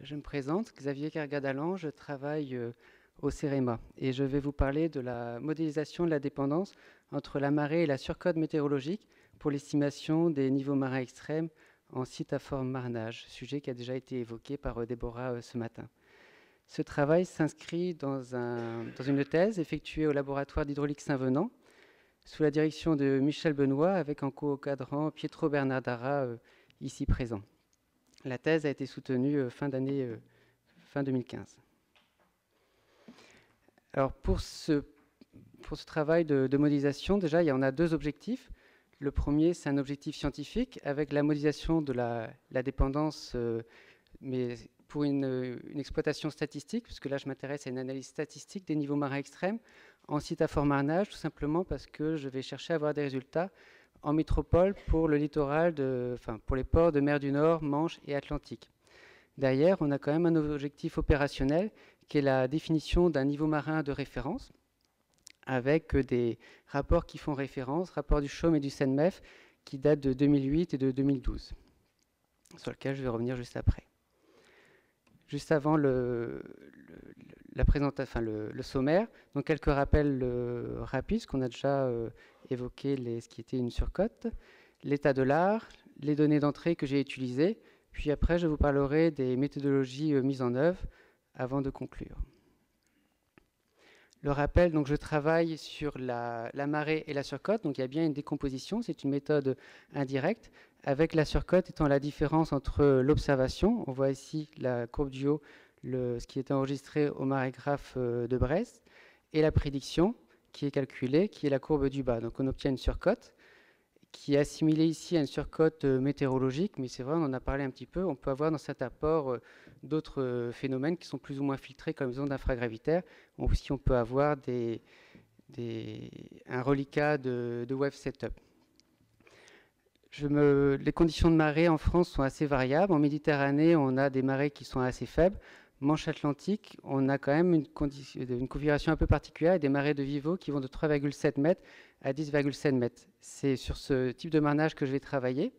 Je me présente, Xavier Kergadalan, je travaille au CEREMA et je vais vous parler de la modélisation de la dépendance entre la marée et la surcote météorologique pour l'estimation des niveaux marins extrêmes en site à fort marnage, sujet qui a déjà été évoqué par Déborah ce matin. Ce travail s'inscrit dans une thèse effectuée au laboratoire d'hydraulique Saint-Venant sous la direction de Michel Benoît avec en co-encadrant Pietro Bernardara ici présent. La thèse a été soutenue fin 2015. Alors pour ce travail de modélisation, déjà, il y en a deux objectifs. Le premier, c'est un objectif scientifique avec la modélisation de la dépendance, mais pour une exploitation statistique, puisque là, je m'intéresse à une analyse statistique des niveaux marins extrêmes en site à fort marnage, tout simplement parce que je vais chercher à avoir des résultats en métropole pour le littoral, pour les ports de mer du Nord, Manche et Atlantique. Derrière, on a quand même un objectif opérationnel qui est la définition d'un niveau marin de référence avec des rapports qui font référence, rapports du CHOM et du CENMEF qui datent de 2008 et de 2012, sur lequel je vais revenir juste après. Juste avant la présentation, le sommaire, donc quelques rappels rapides, ce qu'on a déjà évoqué, ce qui était une surcote, l'état de l'art, les données d'entrée que j'ai utilisées, puis après je vous parlerai des méthodologies mises en œuvre avant de conclure. Le rappel, donc je travaille sur la marée et la surcote, donc il y a bien une décomposition, c'est une méthode indirecte, avec la surcote étant la différence entre l'observation, on voit ici la courbe du haut, ce qui est enregistré au marégraphe de Brest, et la prédiction qui est calculée, qui est la courbe du bas. Donc on obtient une surcote qui est assimilée ici à une surcote météorologique, mais c'est vrai, on en a parlé un petit peu, on peut avoir dans cet apport d'autres phénomènes qui sont plus ou moins filtrés comme les ondes infragravitaires. Aussi on peut avoir un reliquat de wave setup. Les conditions de marée en France sont assez variables. En Méditerranée, on a des marées qui sont assez faibles. Manche Atlantique, on a quand même une configuration un peu particulière et des marées de Vivo qui vont de 3,7 mètres à 10,7 mètres. C'est sur ce type de marnage que je vais travailler.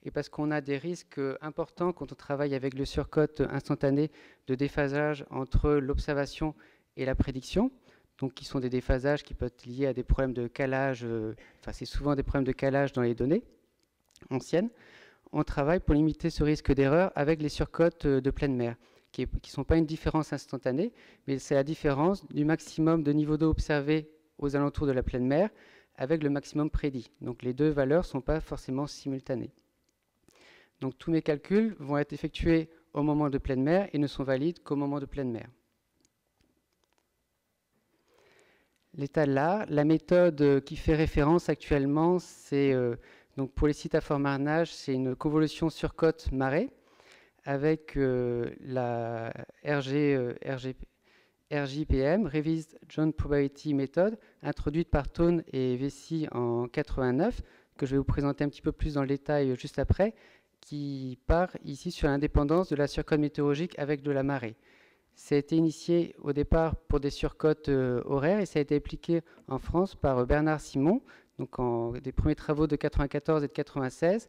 Et parce qu'on a des risques importants quand on travaille avec le surcote instantané de déphasage entre l'observation et la prédiction, donc qui sont des déphasages qui peuvent être liés à des problèmes de calage, c'est souvent des problèmes de calage dans les données anciennes. On travaille pour limiter ce risque d'erreur avec les surcotes de pleine mer, qui ne sont pas une différence instantanée, mais c'est la différence du maximum de niveau d'eau observé aux alentours de la pleine mer avec le maximum prédit. Donc les deux valeurs ne sont pas forcément simultanées. Donc tous mes calculs vont être effectués au moment de pleine mer et ne sont valides qu'au moment de pleine mer. L'état de l'art, la méthode qui fait référence actuellement, c'est donc pour les sites à fort marnage, c'est une convolution surcote marée avec la RJPM, Revised Joint Probability Method, introduite par Tone et Vessi en 89, que je vais vous présenter un petit peu plus dans le détail juste après, qui part ici sur l'indépendance de la surcote météorologique avec de la marée. Ça a été initié au départ pour des surcotes horaires et ça a été appliqué en France par Bernard Simon, donc des premiers travaux de 94 et de 96,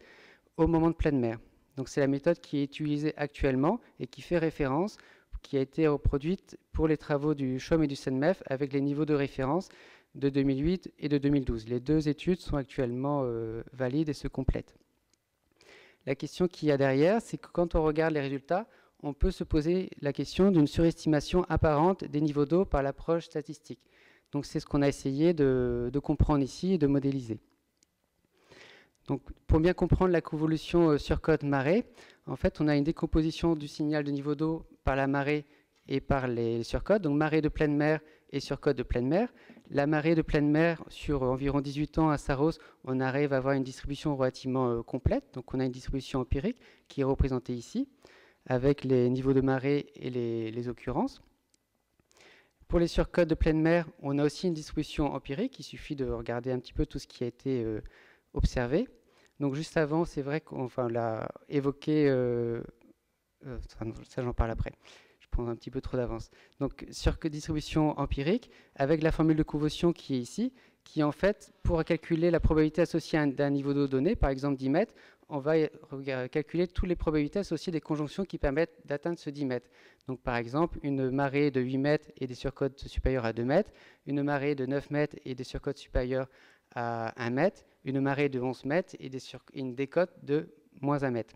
au moment de pleine mer. Donc c'est la méthode qui est utilisée actuellement et qui fait référence, qui a été reproduite pour les travaux du CHOM et du CENMEF avec les niveaux de référence de 2008 et de 2012. Les deux études sont actuellement valides et se complètent. La question qu'il y a derrière, c'est que quand on regarde les résultats, on peut se poser la question d'une surestimation apparente des niveaux d'eau par l'approche statistique. Donc c'est ce qu'on a essayé de comprendre ici et de modéliser. Donc pour bien comprendre la convolution surcote marée, en fait on a une décomposition du signal de niveau d'eau par la marée et par les surcotes, donc marée de pleine mer et surcote de pleine mer. La marée de pleine mer, sur environ 18 ans à Saros, on arrive à avoir une distribution relativement complète. Donc on a une distribution empirique qui est représentée ici, avec les niveaux de marée et les occurrences. Pour les surcotes de pleine mer, on a aussi une distribution empirique. Il suffit de regarder un petit peu tout ce qui a été observé. Donc juste avant, c'est vrai qu'on l'a évoqué, ça j'en parle après. Prendre un petit peu trop d'avance. Donc, sur distribution empirique, avec la formule de convolution qui est ici, qui en fait, pour calculer la probabilité associée d'un niveau d'eau donné, par exemple 10 mètres, on va calculer toutes les probabilités associées des conjonctions qui permettent d'atteindre ce 10 mètres. Donc par exemple, une marée de 8 mètres et des surcotes supérieures à 2 mètres, une marée de 9 mètres et des surcotes supérieures à 1 mètre, une marée de 11 mètres et une décote de moins 1 mètre.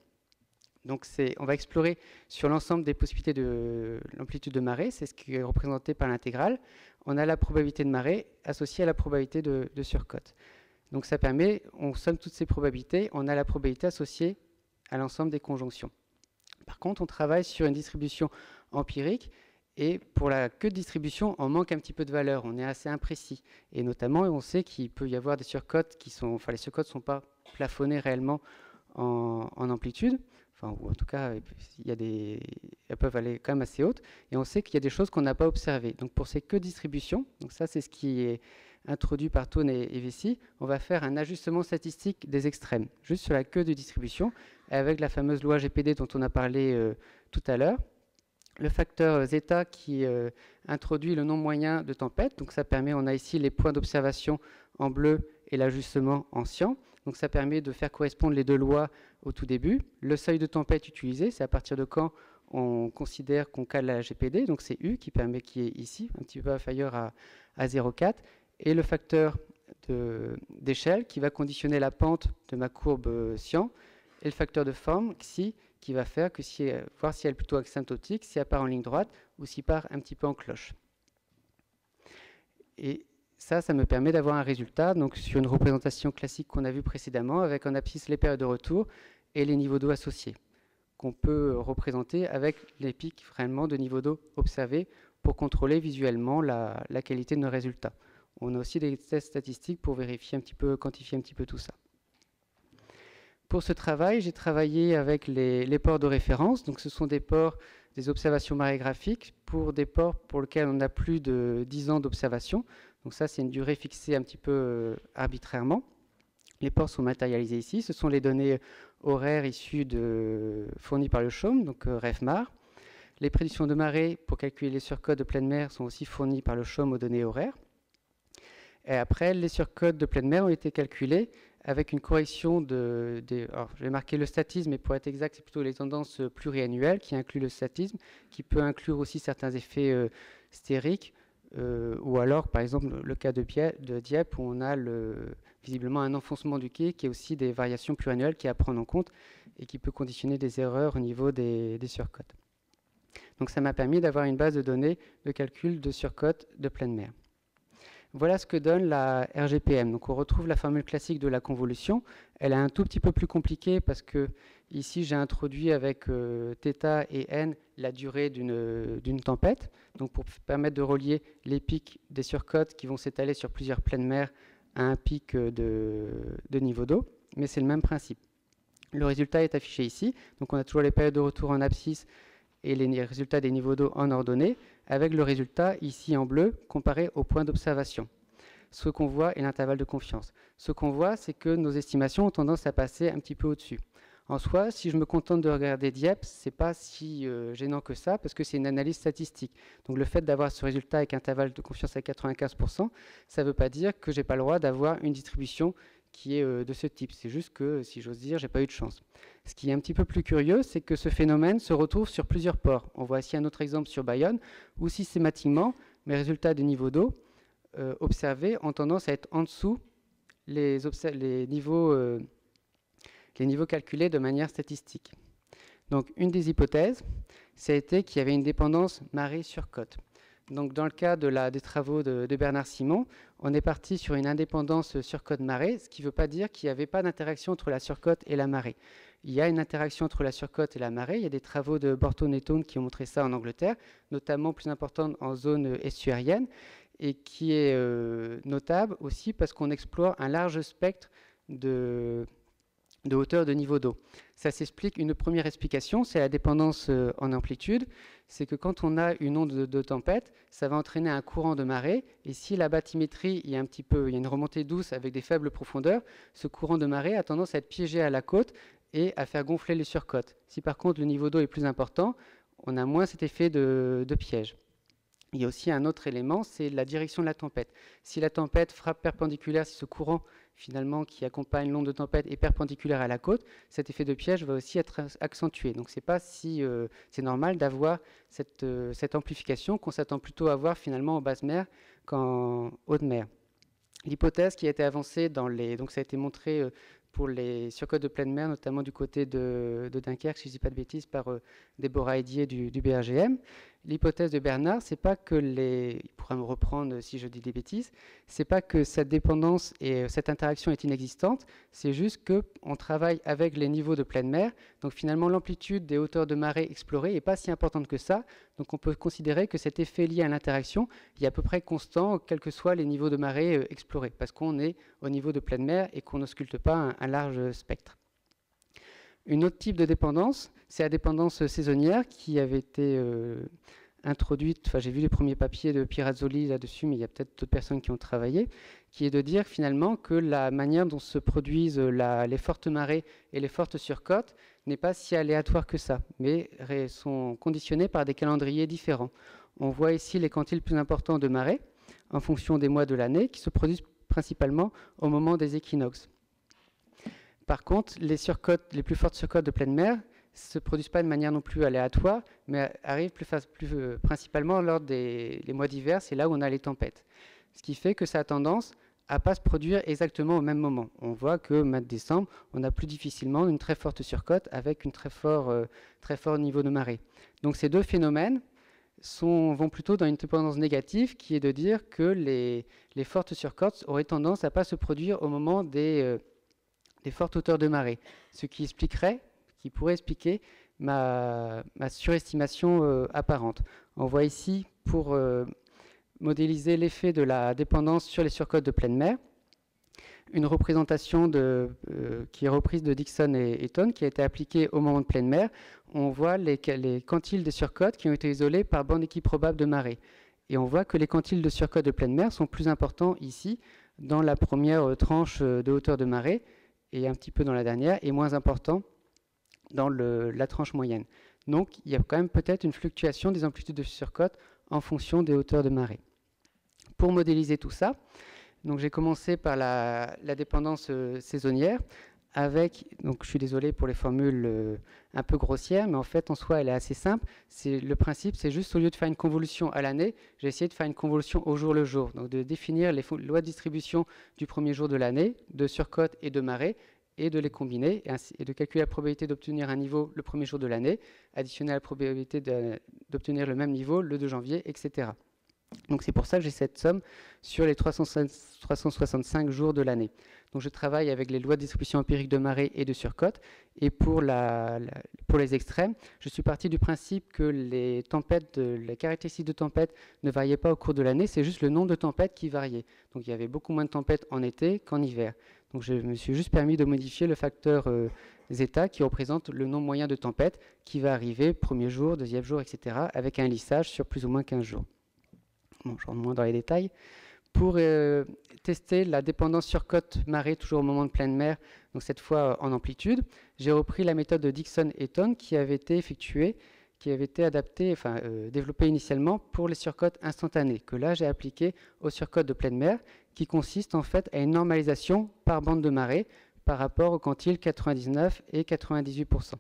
Donc on va explorer sur l'ensemble des possibilités de l'amplitude de marée, c'est ce qui est représenté par l'intégrale. On a la probabilité de marée associée à la probabilité de surcote. Donc ça permet, on somme toutes ces probabilités, on a la probabilité associée à l'ensemble des conjonctions. Par contre, on travaille sur une distribution empirique et pour la queue de distribution, on manque un petit peu de valeur, on est assez imprécis. Et notamment, on sait qu'il peut y avoir des surcotes qui sont, enfin les surcotes ne sont pas plafonnées réellement en amplitude. Enfin, ou en tout cas, elles peuvent aller quand même assez hautes, et on sait qu'il y a des choses qu'on n'a pas observées. Donc pour ces queues de distribution, donc ça c'est ce qui est introduit par Thone et Vesey, on va faire un ajustement statistique des extrêmes, juste sur la queue de distribution, avec la fameuse loi GPD dont on a parlé tout à l'heure. Le facteur zeta qui introduit le nombre moyen de tempêtes, donc ça permet, on a ici les points d'observation en bleu et l'ajustement en cyan. Donc ça permet de faire correspondre les deux lois au tout début. Le seuil de tempête utilisé, c'est à partir de quand on considère qu'on cale la GPD, donc c'est U qui est ici, un petit peu inférieur à 0,4. Et le facteur d'échelle qui va conditionner la pente de ma courbe cyan, et le facteur de forme xi qui va faire que voir si elle est plutôt asymptotique, si elle part en ligne droite ou si elle part un petit peu en cloche. Et ça me permet d'avoir un résultat donc sur une représentation classique qu'on a vue précédemment avec en abscisse les périodes de retour et les niveaux d'eau associés qu'on peut représenter avec les pics réellement de niveau d'eau observés pour contrôler visuellement la qualité de nos résultats. On a aussi des tests statistiques pour vérifier un petit peu, quantifier un petit peu tout ça. Pour ce travail, j'ai travaillé avec les ports de référence. Donc ce sont des ports, des observations marégraphiques pour des ports pour lesquels on a plus de 10 ans d'observation. Donc ça, c'est une durée fixée un petit peu arbitrairement. Les ports sont matérialisés ici. Ce sont les données horaires issues fournies par le CHOM, donc REFMAR. Les prédictions de marée pour calculer les surcotes de pleine mer sont aussi fournies par le CHOM aux données horaires. Et après, les surcotes de pleine mer ont été calculées avec une correction alors, je vais marquer le statisme, mais pour être exact, c'est plutôt les tendances pluriannuelles qui incluent le statisme, qui peut inclure aussi certains effets stériques, ou alors, par exemple, le cas de Dieppe, où on a visiblement un enfoncement du quai, qui est aussi des variations pluriannuelles qui à prendre en compte et qui peut conditionner des erreurs au niveau des surcotes. Donc ça m'a permis d'avoir une base de données de calcul de surcotes de pleine mer. Voilà ce que donne la RGPM. Donc on retrouve la formule classique de la convolution. Elle est un tout petit peu plus compliquée parce que ici j'ai introduit avec θ et n la durée d'une tempête. Donc pour permettre de relier les pics des surcotes qui vont s'étaler sur plusieurs pleines mer à un pic de niveau d'eau. Mais c'est le même principe. Le résultat est affiché ici. Donc on a toujours les périodes de retour en abscisse et les résultats des niveaux d'eau en ordonnée, avec le résultat ici en bleu comparé au point d'observation. Ce qu'on voit est l'intervalle de confiance. Ce qu'on voit, c'est que nos estimations ont tendance à passer un petit peu au-dessus. En soi, si je me contente de regarder Dieppe, ce n'est pas si gênant que ça, parce que c'est une analyse statistique. Donc le fait d'avoir ce résultat avec intervalle de confiance à 95%, ça ne veut pas dire que je n'ai pas le droit d'avoir une distribution qui est de ce type. C'est juste que, si j'ose dire, je n'ai pas eu de chance. Ce qui est un petit peu plus curieux, c'est que ce phénomène se retrouve sur plusieurs ports. On voit ici un autre exemple sur Bayonne, où systématiquement, mes résultats de niveau d'eau observés ont tendance à être en dessous les niveaux calculés de manière statistique. Donc, une des hypothèses, ça a été qu'il y avait une dépendance marée sur côte. Donc, dans le cas des travaux de Bernard Simon, on est parti sur une indépendance surcote-marée, ce qui ne veut pas dire qu'il n'y avait pas d'interaction entre la surcote et la marée. Il y a une interaction entre la surcote et la marée. Il y a des travaux de Borton et Thone qui ont montré ça en Angleterre, notamment plus importante en zone estuarienne, et qui est notable aussi parce qu'on explore un large spectre de hauteur de niveau d'eau. Ça s'explique, une première explication, c'est la dépendance en amplitude. C'est que quand on a une onde de tempête, ça va entraîner un courant de marée. Et si la bathymétrie, il y a une remontée douce avec des faibles profondeurs, ce courant de marée a tendance à être piégé à la côte et à faire gonfler les surcotes. Si par contre le niveau d'eau est plus important, on a moins cet effet de piège. Il y a aussi un autre élément, c'est la direction de la tempête. Si la tempête frappe perpendiculaire, si ce courant finalement qui accompagne l'onde de tempête est perpendiculaire à la côte, cet effet de piège va aussi être accentué. Donc c'est pas si c'est normal d'avoir cette amplification qu'on s'attend plutôt à voir finalement en basse mer qu'en haute mer. L'hypothèse qui a été avancée donc ça a été montré pour les surcotes de pleine mer, notamment du côté de Dunkerque, si je ne dis pas de bêtises, par Déborah Hédier du BRGM. L'hypothèse de Bernard, c'est pas que il pourra me reprendre si je dis des bêtises, c'est pas que cette dépendance et cette interaction est inexistante, c'est juste qu'on travaille avec les niveaux de pleine mer, donc finalement l'amplitude des hauteurs de marée explorées n'est pas si importante que ça, donc on peut considérer que cet effet lié à l'interaction est à peu près constant, quels que soient les niveaux de marée explorés, parce qu'on est au niveau de pleine mer et qu'on n'ausculte pas un large spectre. Une autre type de dépendance, c'est la dépendance saisonnière qui avait été introduite, enfin j'ai vu les premiers papiers de Pirazzoli là-dessus, mais il y a peut-être d'autres personnes qui ont travaillé, qui est de dire finalement que la manière dont se produisent les fortes marées et les fortes surcotes n'est pas si aléatoire que ça, mais sont conditionnées par des calendriers différents. On voit ici les quantiles plus importants de marée en fonction des mois de l'année qui se produisent principalement au moment des équinoxes. Par contre, les plus fortes surcotes de pleine mer ne se produisent pas de manière non plus aléatoire, mais arrivent principalement lors des mois d'hiver, c'est là où on a les tempêtes. Ce qui fait que ça a tendance à ne pas se produire exactement au même moment. On voit que au mois de décembre, on a plus difficilement une très forte surcote avec un très fort niveau de marée. Donc ces deux phénomènes vont plutôt dans une dépendance négative, qui est de dire que les fortes surcotes auraient tendance à ne pas se produire au moment des fortes hauteurs de marée, ce qui pourrait expliquer ma surestimation apparente. On voit ici, pour modéliser l'effet de la dépendance sur les surcotes de pleine mer, une représentation qui est reprise de Dixon et Eaton, qui a été appliquée au moment de pleine mer. On voit les quantiles de surcotes qui ont été isolés par bande équiprobable de marée. Et on voit que les quantiles de surcotes de pleine mer sont plus importants ici, dans la première tranche de hauteur de marée, et un petit peu dans la dernière, et moins important dans la tranche moyenne. Donc il y a quand même peut-être une fluctuation des amplitudes de surcote en fonction des hauteurs de marée. Pour modéliser tout ça, donc j'ai commencé par la dépendance saisonnière, donc je suis désolé pour les formules un peu grossières, mais en fait en soi elle est assez simple. Le principe c'est juste, au lieu de faire une convolution à l'année, j'ai essayé de faire une convolution au jour le jour, donc de définir les lois de distribution du premier jour de l'année, de surcote et de marée, et de les combiner, et de calculer la probabilité d'obtenir un niveau le premier jour de l'année, additionner la probabilité d'obtenir le même niveau le 2 janvier, etc. Donc c'est pour ça que j'ai cette somme sur les 365 jours de l'année. Donc je travaille avec les lois de distribution empirique de marée et de surcote, et pour les extrêmes, je suis parti du principe que les caractéristiques de tempête ne variaient pas au cours de l'année, c'est juste le nombre de tempêtes qui variait. Donc il y avait beaucoup moins de tempêtes en été qu'en hiver. Donc je me suis juste permis de modifier le facteur zeta qui représente le nombre moyen de tempêtes qui va arriver premier jour, deuxième jour, etc. avec un lissage sur plus ou moins 15 jours. Bon, je rentre moins dans les détails. Pour tester la dépendance surcote-marée, toujours au moment de pleine mer, donc cette fois en amplitude, j'ai repris la méthode de Dixon et Eaton qui avait été développée initialement pour les surcotes instantanées, que là j'ai appliqué aux surcotes de pleine mer, qui consiste en fait à une normalisation par bande de marée par rapport aux quantiles 99 et 98%.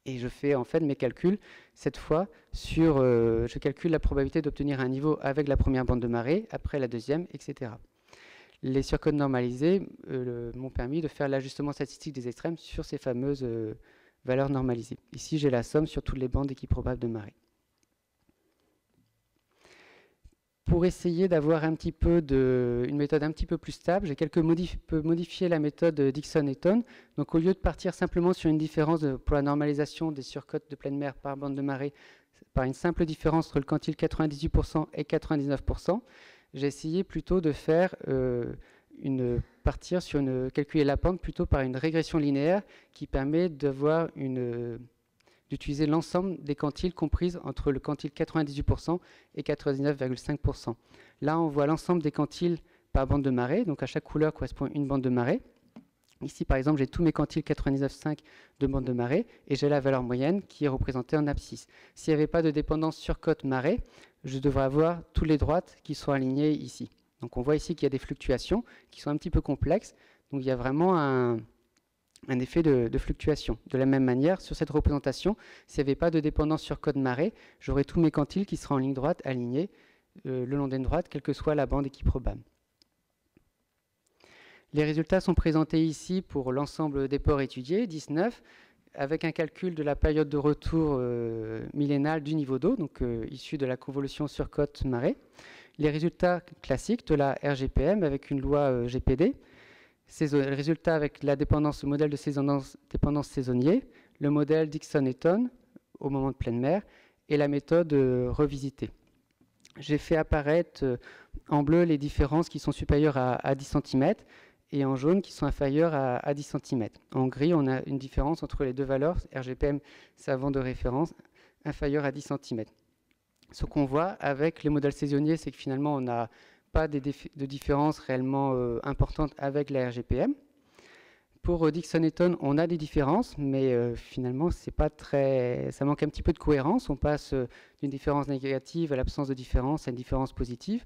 Et je fais en fait mes calculs, cette fois, je calcule la probabilité d'obtenir un niveau avec la première bande de marée, après la deuxième, etc. Les surcotes normalisées m'ont permis de faire l'ajustement statistique des extrêmes sur ces fameuses valeurs normalisées. Ici, j'ai la somme sur toutes les bandes équiprobables de marée. Pour essayer d'avoir une méthode un petit peu plus stable, j'ai modifié la méthode Dixon-Eaton. Donc au lieu de partir simplement sur une différence pour la normalisation des surcotes de pleine mer par bande de marée, par une simple différence entre le quantile 98% et 99%, j'ai essayé plutôt de faire calculer la pente plutôt par une régression linéaire qui permet d'utiliser l'ensemble des quantiles comprises entre le quantile 98% et 99,5%. Là, on voit l'ensemble des quantiles par bande de marée, donc à chaque couleur correspond une bande de marée. Ici, par exemple, j'ai tous mes quantiles 99,5 de bande de marée et j'ai la valeur moyenne qui est représentée en abscisse. S'il n'y avait pas de dépendance sur cote marée, je devrais avoir tous les droites qui sont alignées ici. Donc on voit ici qu'il y a des fluctuations qui sont un petit peu complexes. Donc il y a vraiment un effet de fluctuation. De la même manière, sur cette représentation, s'il n'y avait pas de dépendance sur cote marée, j'aurais tous mes quantiles qui seraient en ligne droite alignés le long d'une droite, quelle que soit la bande équiprobable. Les résultats sont présentés ici pour l'ensemble des ports étudiés, 19, avec un calcul de la période de retour millénale du niveau d'eau, donc issu de la convolution sur cote marée. Les résultats classiques de la RGPM avec une loi GPD. Les résultats avec la dépendance, le modèle de dépendance saisonnier, le modèle Dickson-Eton au moment de pleine mer et la méthode revisitée. J'ai fait apparaître en bleu les différences qui sont supérieures à 10 cm et en jaune qui sont inférieures à 10 cm. En gris, on a une différence entre les deux valeurs, RGPM servant de référence, inférieure à 10 cm. Ce qu'on voit avec les modèles saisonniers, c'est que finalement, on n'a pas de différence réellement importante avec la RGPM. Pour Dickson-Eton, on a des différences, mais finalement, c'est pas très, ça manque un petit peu de cohérence. On passe d'une différence négative à l'absence de différence à une différence positive.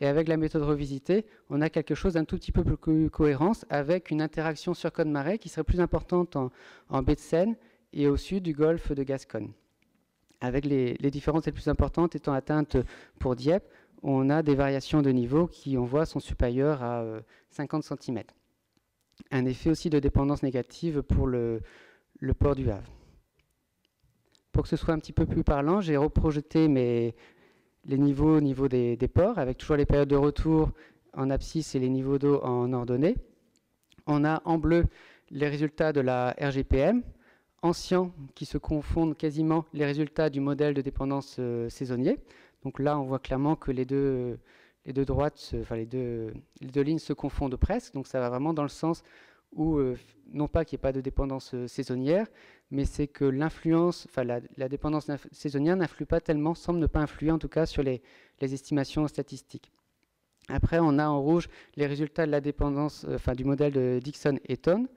Et avec la méthode revisitée, on a quelque chose d'un tout petit peu plus cohérence avec une interaction sur côte marée qui serait plus importante en baie de Seine et au sud du golfe de Gascogne. Avec les différences les plus importantes étant atteintes pour Dieppe, on a des variations de niveau qui, on voit, sont supérieures à 50 cm. Un effet aussi de dépendance négative pour le port du Havre. Pour que ce soit un petit peu plus parlant, j'ai reprojeté les niveaux au niveau des ports, avec toujours les périodes de retour en abscisse et les niveaux d'eau en ordonnée. On a en bleu les résultats de la RGPM, en cyan qui se confondent quasiment les résultats du modèle de dépendance saisonnier. Donc là, on voit clairement que les deux droites, enfin les deux lignes se confondent presque. Donc ça va vraiment dans le sens où, non pas qu'il n'y ait pas de dépendance saisonnière, mais c'est que l'influence, enfin la dépendance saisonnière n'influe pas tellement, semble ne pas influer en tout cas sur les estimations statistiques. Après, on a en rouge les résultats de la dépendance, enfin du modèle de Dickson-Eton,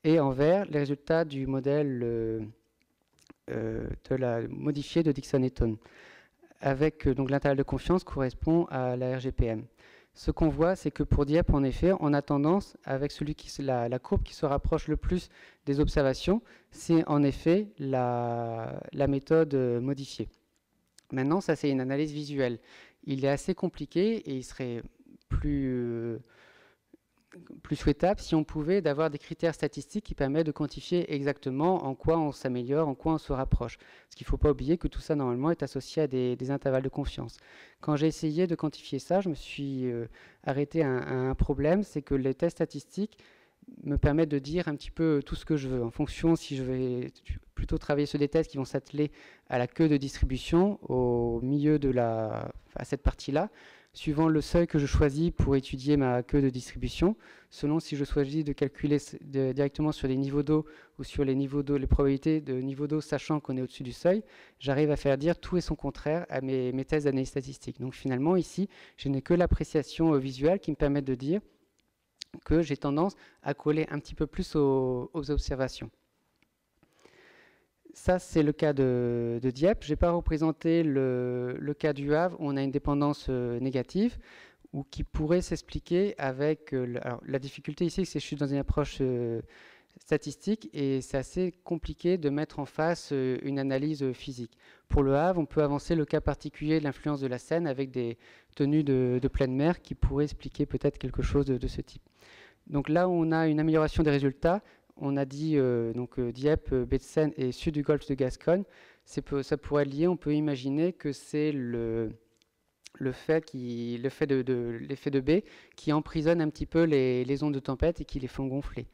et en vert les résultats du modèle modifié de Dickson-Eton, avec donc l'intervalle de confiance correspond à la RGPM. Ce qu'on voit, c'est que pour Dieppe, en effet, on a tendance, avec la courbe qui se rapproche le plus des observations, c'est en effet la méthode modifiée. Maintenant, ça c'est une analyse visuelle. Il est assez compliqué et il serait plus souhaitable si on pouvait d'avoir des critères statistiques qui permettent de quantifier exactement en quoi on s'améliore, en quoi on se rapproche. Parce qu'il ne faut pas oublier que tout ça, normalement, est associé à des intervalles de confiance. Quand j'ai essayé de quantifier ça, je me suis arrêté à un problème, c'est que les tests statistiques me permettent de dire un petit peu tout ce que je veux. En fonction, si je vais plutôt travailler sur des tests qui vont s'atteler à la queue de distribution, au milieu de à cette partie-là, suivant le seuil que je choisis pour étudier ma queue de distribution, selon si je choisis de calculer directement sur les niveaux d'eau ou sur les niveaux d'eau, les probabilités de niveau d'eau, sachant qu'on est au-dessus du seuil, j'arrive à faire dire tout et son contraire à mes thèses d'analyse statistique. Donc finalement, ici, je n'ai que l'appréciation visuelle qui me permet de dire que j'ai tendance à coller un petit peu plus aux observations. Ça, c'est le cas de Dieppe. Je n'ai pas représenté le cas du Havre où on a une dépendance négative ou qui pourrait s'expliquer avec... alors, la difficulté ici, c'est que je suis dans une approche statistique et c'est assez compliqué de mettre en face une analyse physique. Pour le Havre, on peut avancer le cas particulier de l'influence de la Seine avec des tenues de pleine mer qui pourraient expliquer peut-être quelque chose de ce type. Donc là, on a une amélioration des résultats. On a dit Dieppe, baie de Seine et sud du golfe de Gascogne. Ça pourrait être lié, on peut imaginer que c'est l'effet de baie qui emprisonne un petit peu les ondes de tempête et qui les font gonfler.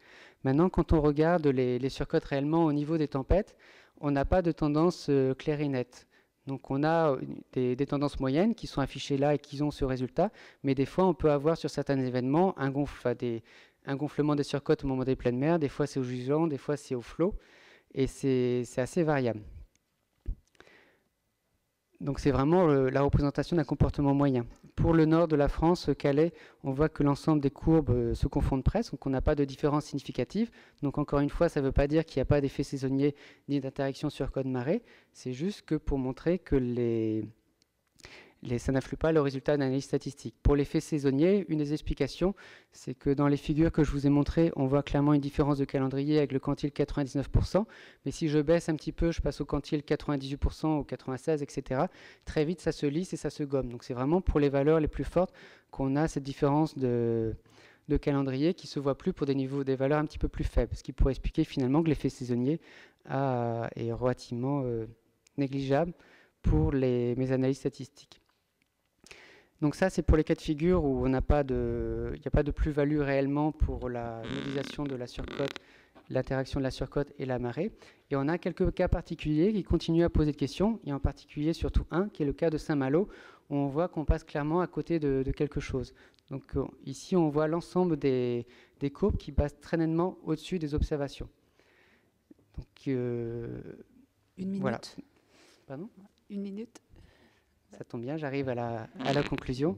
Maintenant, quand on regarde les surcotes réellement au niveau des tempêtes, on n'a pas de tendance claire et nette. Donc on a des tendances moyennes qui sont affichées là et qui ont ce résultat, mais des fois on peut avoir sur certains événements un gonflement des surcotes au moment des pleines mers, des fois c'est au gisant, des fois c'est au flot, et c'est assez variable. Donc c'est vraiment la représentation d'un comportement moyen. pour le nord de la France, Calais, on voit que l'ensemble des courbes se confondent presque, donc on n'a pas de différence significative. Donc encore une fois, ça ne veut pas dire qu'il n'y a pas d'effet saisonnier ni d'interaction sur code marée, c'est juste que pour montrer que ça n'influe pas le résultat d'analyse statistique. Pour l'effet saisonnier, une des explications, c'est que dans les figures que je vous ai montrées, on voit clairement une différence de calendrier avec le quantile 99%, mais si je baisse un petit peu, je passe au quantile 98%, au 96%, etc., très vite ça se lisse et ça se gomme. Donc c'est vraiment pour les valeurs les plus fortes qu'on a cette différence de calendrier qui ne se voit plus pour des valeurs un petit peu plus faibles, ce qui pourrait expliquer finalement que l'effet saisonnier est relativement négligeable pour mes analyses statistiques. Donc ça, c'est pour les cas de figure où il n'y a pas de plus-value réellement pour la modélisation de la surcote, l'interaction de la surcote et la marée. Et on a quelques cas particuliers qui continuent à poser de questions, et en particulier surtout un, qui est le cas de Saint-Malo, où on voit qu'on passe clairement à côté de quelque chose. Donc ici, on voit l'ensemble des courbes qui passent très nettement au-dessus des observations. Donc, une minute. Voilà. Pardon ? Une minute. Ça tombe bien, j'arrive à la conclusion.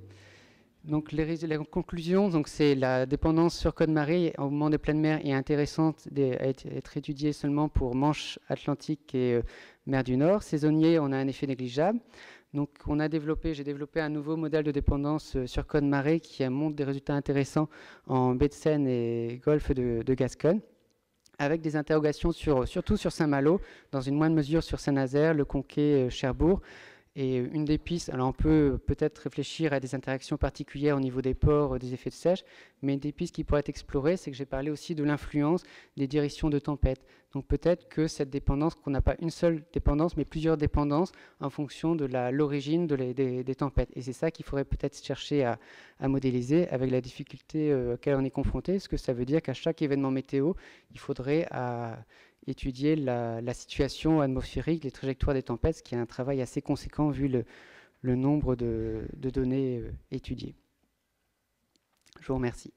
Donc les conclusions, c'est la dépendance sur code marée au moment des pleines mers est intéressante à être étudiée seulement pour Manche Atlantique et mer du Nord. Saisonnier, on a un effet négligeable. Donc j'ai développé un nouveau modèle de dépendance sur code marée qui montre des résultats intéressants en baie de Seine et golfe de Gascogne, avec des interrogations surtout sur Saint-Malo, dans une moindre mesure sur Saint-Nazaire, le Conquet, Cherbourg. Et une des pistes, alors on peut peut-être réfléchir à des interactions particulières au niveau des ports, des effets de sèche, mais une des pistes qui pourrait être explorée, c'est que j'ai parlé aussi de l'influence des directions de tempête. Donc peut-être que cette dépendance, qu'on n'a pas une seule dépendance, mais plusieurs dépendances en fonction de l'origine des tempêtes. Et c'est ça qu'il faudrait peut-être chercher à modéliser avec la difficulté auquel on est confronté, ce que ça veut dire qu'à chaque événement météo, il faudrait étudier la situation atmosphérique, les trajectoires des tempêtes, ce qui est un travail assez conséquent vu le nombre de données étudiées. Je vous remercie.